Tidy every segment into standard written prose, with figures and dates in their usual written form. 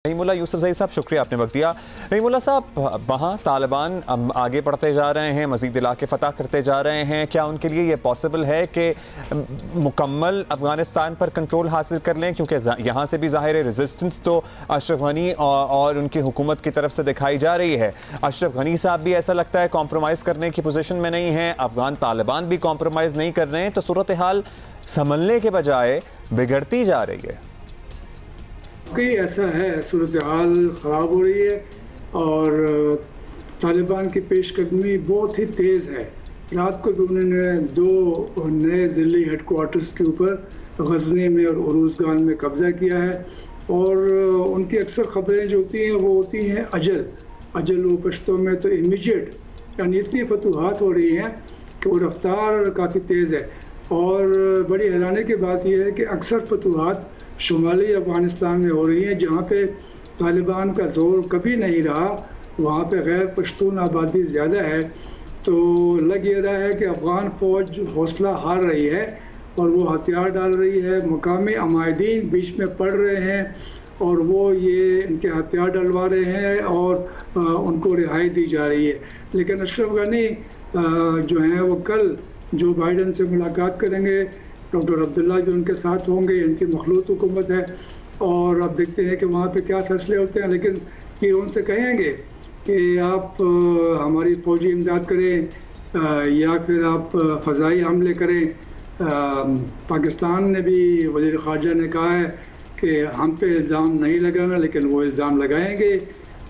रहीमुल्लाह यूसुफज़ई साहब, शुक्रिया आपने वक्त दिया। रहीमुल्लाह साहब, वहाँ तालिबान आगे बढ़ते जा रहे हैं, मज़ीद इलाके फ़तह करते जा रहे हैं, क्या उनके लिए ये पॉसिबल है कि मुकम्मल अफ़गानिस्तान पर कंट्रोल हासिल कर लें? क्योंकि यहाँ से भी ज़ाहिर रेजिस्टेंस तो अशरफ गनी और उनकी हुकूमत की तरफ से दिखाई जा रही है। अशरफ गनी साहब भी ऐसा लगता है कॉम्प्रोमाइज़ करने की पोजीशन में नहीं है, अफ़गान तालिबान भी कॉम्प्रोमाइज़ नहीं कर रहे हैं, तो सूरत हाल संभलने के बजाय बिगड़ती जा रही है। कई ऐसा है, सूरत हाल ख़राब हो रही है और तालिबान की पेशकदमी बहुत ही तेज़ है। रात को भी उन्होंने 2 नए ज़िली हेडकोार्टर्स के ऊपर गज़नी में और उरूज़गान में कब्ज़ा किया है और उनकी अक्सर ख़बरें जो होती हैं वो होती हैं अजल व पश्तों में तो इमीडिएट, यानी इतनी फतूहात हो रही हैं कि वो रफ्तार काफ़ी तेज़ है। और बड़ी हैरानी की बात यह है कि अक्सर फतूहात शुमाली अफ़गानिस्तान में हो रही हैं, जहाँ पे तालिबान का जोर कभी नहीं रहा, वहाँ पे गैर पश्तून आबादी ज़्यादा है। तो लग ये रहा है कि अफ़गान फ़ौज हौसला हार रही है और वो हथियार डाल रही है, मकामी अमायदीन बीच में पड़ रहे हैं और वो ये इनके हथियार डलवा रहे हैं और उनको रिहाई दी जा रही है। लेकिन अशरफ गनी जो हैं वो कल जो बाइडन से मुलाकात करेंगे, डॉक्टर अब्दुल्ला भी उनके साथ होंगे, इनकी मखलूत हुकूमत है और अब देखते हैं कि वहाँ पे क्या फैसले होते हैं। लेकिन ये उनसे कहेंगे कि आप हमारी फौजी इमदाद करें या फिर आप फ़ज़ाई हमले करें। पाकिस्तान ने भी, वज़ीर ख़ारजा ने कहा है कि हम पे इल्ज़ाम नहीं लगाना, लेकिन वो इल्ज़ाम लगाएंगे।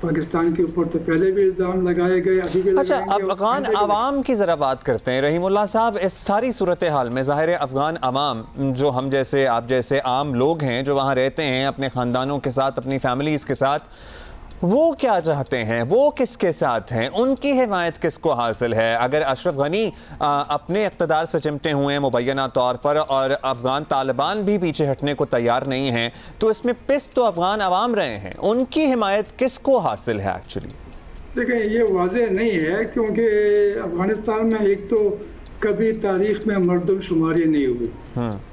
पाकिस्तान के ऊपर तो पहले भी इल्ज़ाम लगाए गए, अभी भी। अच्छा, अफ़गान आवाम की ज़रा बात करते हैं रहीमुल्लाह साहब। इस सारी सूरत हाल में ज़ाहिर है अफ़गान आवाम, जो हम जैसे आप जैसे आम लोग हैं जो वहाँ रहते हैं अपने ख़ानदानों के साथ, अपनी फैमिलीज़ के साथ, वो क्या चाहते हैं, वो किसके साथ हैं, उनकी हिमायत किसको हासिल है? अगर अशरफ गनी अपने इक़्तिदार से चिमटे हुए हैं मुबैना तौर पर और अफ़गान तालिबान भी पीछे हटने को तैयार नहीं हैं, तो इसमें पिस तो अफ़गान आवाम रहे हैं, उनकी हिमायत किसको हासिल है एक्चुअली? देखिए, ये वाज़ेह नहीं है क्योंकि अफ़गानिस्तान में एक तो कभी तारीख़ में मरदमशुमारी नहीं हुई।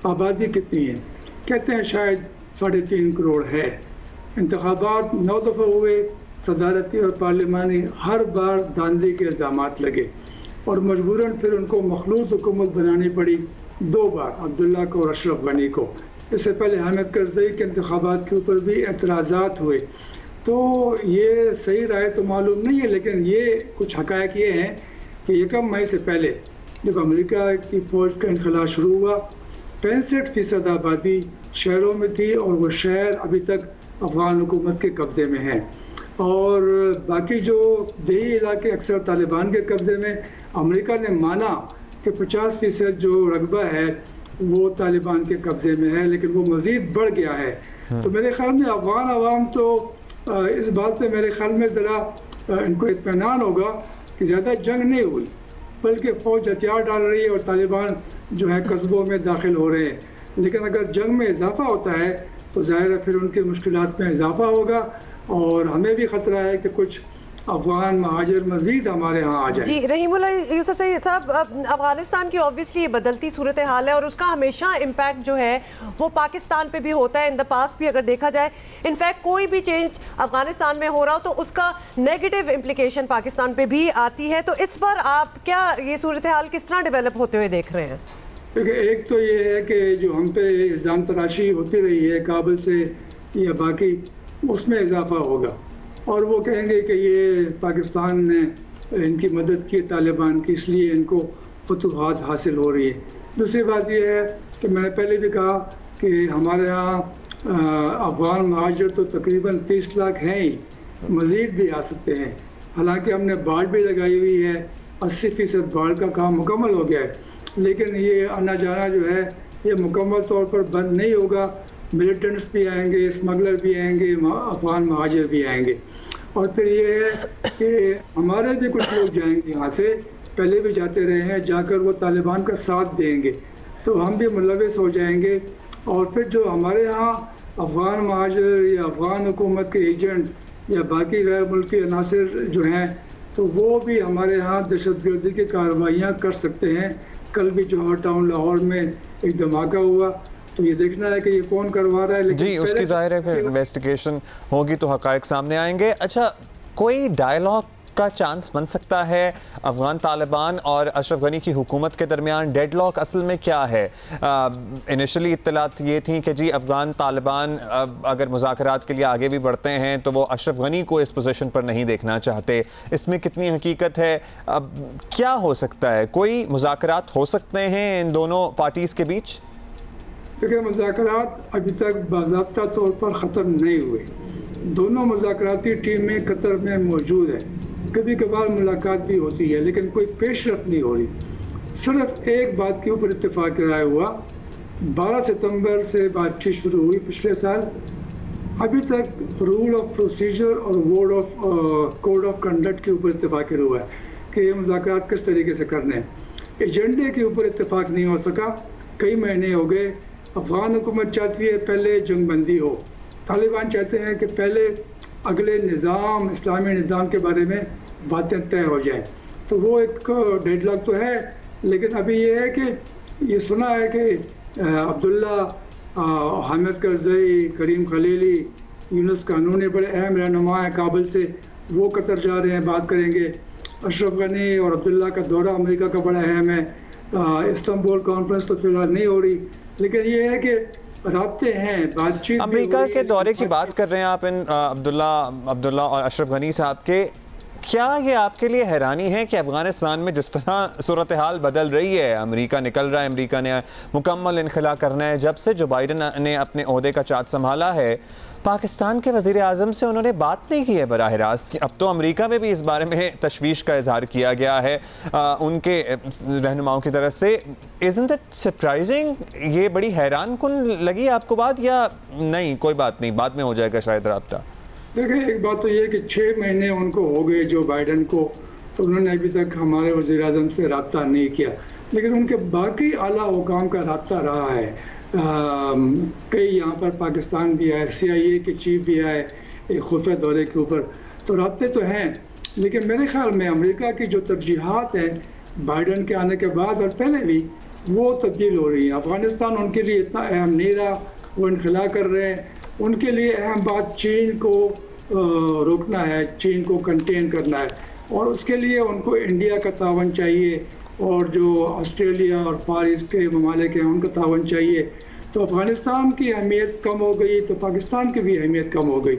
आबादी कितनी है? कहते हैं शायद 3.5 करोड़ है। इंतखाबात 9 दफ़ा हुए, सदारती और पार्लिमानी, हर बार धांधली के इल्ज़ामात लगे और मजबूरन फिर उनको मखलूत हुकूमत बनानी पड़ी 2 बार, अब्दुल्ला को और अशरफ गनी को। इससे पहले हामिद करज़ई के इंतखाबात के ऊपर भी एतराज़ात हुए। तो ये सही राय तो मालूम नहीं है, लेकिन ये कुछ हक़ाइक़ ये हैं कि 1 मई से पहले जब अमेरिका की फ़ौज का इनखला शुरू हुआ, 65% आबादी शहरों में थी और वो शहर अभी तक अफ़गान हुकूमत के कब्ज़े में है और बाकी जो देही इलाके अक्सर तालिबान के कब्ज़े में। अमेरिका ने माना कि 50% जो रकबा है वो तालिबान के कब्ज़े में है, लेकिन वो मज़ीद बढ़ गया है। तो मेरे ख़्याल में अफ़गान आवाम तो इस बात पे मेरे ख़्याल में ज़रा इनको इत्मीनान होगा कि ज़्यादा जंग नहीं हुई, बल्कि फ़ौज हथियार डाल रही है और तालिबान जो है कस्बों में दाखिल हो रहे हैं। लेकिन अगर जंग में इजाफा होता है तो ज़ाहिर है फिर उनके मुश्किलात में इजाफा होगा और हमें भी ख़तरा है कि कुछ अफ़गान महाजिर मज़ीद हमारे यहाँ आ जाए। जी रहीमुल्लाह यूसुफज़ई साहब, अफ़गानिस्तान की ऑब्वियसली बदलती सूरत हाल है और उसका हमेशा इम्पैक्ट जो है वो पाकिस्तान पे भी होता है। इन द पास्ट भी अगर देखा जाए, इनफैक्ट कोई भी चेंज अफ़गानिस्तान में हो रहा हो तो उसका नेगेटिव इम्प्लिकेशन पाकिस्तान पे भी आती है। तो इस पर आप क्या ये सूरत हाल किस तरह डेवलप होते हुए देख रहे हैं? देखिए, एक तो ये है कि जो हम पे इल्ज़ाम तराशी होती रही है काबुल से या बाकी, उसमें इजाफा होगा और वो कहेंगे कि ये पाकिस्तान ने इनकी मदद की तालिबान की, इसलिए इनको फतूहात हासिल हो रही है। दूसरी बात यह है कि मैंने पहले भी कहा कि हमारे यहाँ अफ़गान महाजिर तो तकरीबन 30 लाख हैं ही, मज़ीद भी आ सकते हैं। हालांकि हमने बाढ़ भी लगाई हुई है, 80% बाढ़ का काम मुकम्मल हो गया है, लेकिन ये आना जाना जो है ये मुकम्मल तौर पर बंद नहीं होगा। मिलिटेंट्स भी आएंगे, स्मगलर भी आएंगे, अफ़गान महाजिर भी आएंगे और फिर ये है कि हमारे भी कुछ लोग जाएंगे यहाँ से, पहले भी जाते रहे हैं, जाकर वो तालिबान का साथ देंगे तो हम भी मुलविस हो जाएंगे और फिर जो हमारे यहाँ अफ़गान महाजिर या अफ़गान हुकूमत के एजेंट या बाकी गैर मुल्की अनासर जो हैं तो वो भी हमारे यहाँ दहशतगर्दी की कार्रवाइयाँ कर सकते हैं। कल भी जौहर टाउन लाहौर में एक धमाका हुआ तो ये देखना है कि ये कौन करवा रहा है। लेकिन जी, उसकी जाहिर है फिर इन्वेस्टिगेशन होगी तो हक़ाइक़ सामने आएंगे। अच्छा, कोई डायलॉग का चांस बन सकता है अफगान तालिबान और अशरफ गनी की हुकूमत के दरमियान? डेडलॉक असल में क्या है? इनिशियली इत्तलात ये थी कि जी अफगान तालिबान अगर मुज़ाकरात के लिए आगे भी बढ़ते हैं तो वो अशरफ गनी को इस पोजीशन पर नहीं देखना चाहते। इसमें कितनी हकीकत है? अब क्या हो सकता है? कोई मुज़ाकरात हो सकते हैं इन दोनों पार्टीज़ के बीच? देखिए, मुज़ाकरात अभी तक बाज़ाब्ता तौर पर ख़त्म नहीं हुए। दोनों मुज़ाकराती टीमें कतर में मौजूद है, कभी कभार मुलाकात भी होती है, लेकिन कोई पेशरफ नहीं हो रही। सिर्फ एक बात के ऊपर इत्तेफाक राय हुआ, 12 सितंबर से बातचीत शुरू हुई पिछले साल, अभी तक रूल ऑफ प्रोसीजर और कोड ऑफ कंडक्ट के ऊपर इत्तेफाक हुआ है कि ये मुज़ाकरात किस तरीके से करने हैं। एजेंडे के ऊपर इत्तेफाक नहीं हो सका। कई महीने हो गए। अफगान हुकूमत चाहती है पहले जंगबंदी हो, तालिबान चाहते हैं कि पहले अगले निज़ाम, इस्लामी निज़ाम के बारे में बातें तय हो जाए। तो वो एक डेडलॉक तो है, लेकिन अभी ये है कि ये सुना है कि अब्दुल्ला, हामिद करज़ई, करीम खलीली, यूनुस कानूनी बड़े अहम रहनुमा हैं काबुल से, वो कतर जा रहे हैं, बात करेंगे। अशरफ गनी और अब्दुल्ला का दौरा अमेरिका का बड़ा अहम है। इस्तांबुल कॉन्फ्रेंस तो फिलहाल नहीं हो रही, लेकिन ये है कि राब्ते हैं, बातचीत। अमेरिका के दौरे की बात कर रहे हैं आप, इन अब्दुल्ला और अशरफ गनी साहब के। क्या ये आपके लिए हैरानी है कि अफगानिस्तान में जिस तरह सूरत हाल बदल रही है, अमेरिका निकल रहा है, अमेरिका ने मुकम्मल इनखला करना है, जब से जो बाइडन ने अपने ओहदे का चार्ज संभाला है, पाकिस्तान के वज़ीर आज़म से उन्होंने बात नहीं की है बराह रास्त। अब तो अमेरिका में भी इस बारे में तशवीश का इजहार किया गया है उनके रहनुमाओं की तरफ से। Isn't it surprising? ये बड़ी हैरान कुन लगी आपको बात, या नहीं कोई बात नहीं, बाद में हो जाएगा शायद रब्ता? देखिए, एक बात तो ये है कि 6 महीने उनको हो गए जो बाइडन को, तो उन्होंने अभी तक हमारे वज़ीर आज़म से रब्ता नहीं किया, लेकिन उनके बाकी आला हुकाम का रब्ता रहा है। कई यहाँ पर पाकिस्तान भी आए, CIA के चीफ भी आए एक खुफिया दौरे के ऊपर, तो रब्ते तो हैं। लेकिन मेरे ख्याल में अमेरिका की जो तरजीहात हैं बाइडन के आने के बाद और पहले भी, वो तब्दील हो रही है। अफ़गानिस्तान उनके लिए इतना अहम नहीं रहा, वो इनखला कर रहे हैं। उनके लिए अहम बात चीन को रोकना है, चीन को कंटेन करना है, और उसके लिए उनको इंडिया का तावन चाहिए, और जो ऑस्ट्रेलिया और फार ईस्ट के ममालिक हैं उनका तावन चाहिए। तो अफ़गानिस्तान की अहमियत कम हो गई तो पाकिस्तान की भी अहमियत कम हो गई।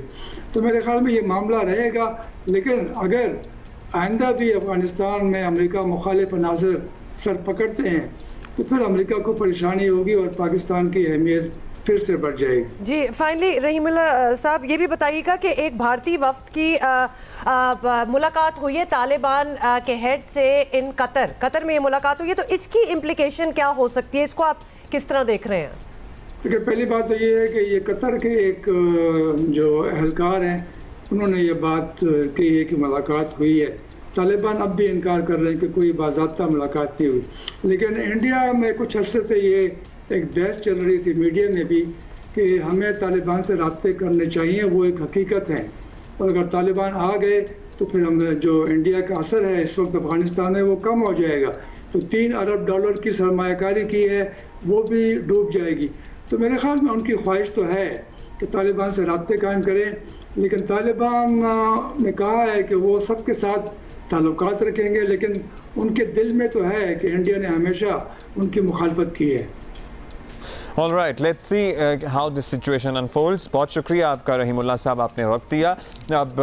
तो मेरे ख्याल में ये मामला रहेगा, लेकिन अगर आइंदा भी अफ़गानिस्तान में अमेरिका मुखालिफ अनासर सर पकड़ते हैं तो फिर अमेरिका को परेशानी होगी और पाकिस्तान की अहमियत फिर से बढ़ जाएगी। जी, फाइनली रहीमुल्लाह साहब ये भी बताइएगा कि एक भारतीय वफ्द की मुलाकात हुई है तालिबान के हेड से इन कतर में ये मुलाकात हुई है, तो इसकी इम्प्लीकेशन क्या हो सकती है? इसको आप किस तरह देख रहे हैं? देखिए, पहली बात तो ये है कि ये कतर के एक जो अहलकार हैं उन्होंने ये बात की है कि मुलाकात हुई है। तालिबान अब भी इनकार कर रहे हैं कि कोई बाज़ाब्ता मुलाकात नहीं हुई, लेकिन इंडिया में कुछ अर्से से ये एक बहस चल रही थी मीडिया में भी कि हमें तालिबान से राब्ते करने चाहिए, वो एक हकीकत है, और अगर तालिबान आ गए तो फिर हम जो इंडिया का असर है इस वक्त अफ़गानिस्तान में वो कम हो जाएगा। तो $3 अरब की सरमायाकारी की है वो भी डूब जाएगी। तो मेरे ख्याल में उनकी ख्वाहिश तो है कि तालिबान से राब्ते कायम करें, लेकिन तालिबान ने कहा है कि वो सबके साथ ताल्लुकात रखेंगे, लेकिन उनके दिल में तो है कि इंडिया ने हमेशा उनकी मुखालफत की है। All right, let's see how this situation unfolds. बहुत शुक्रिया आपका रहीमुल्लाह साहब, आपने वक्त दिया। अब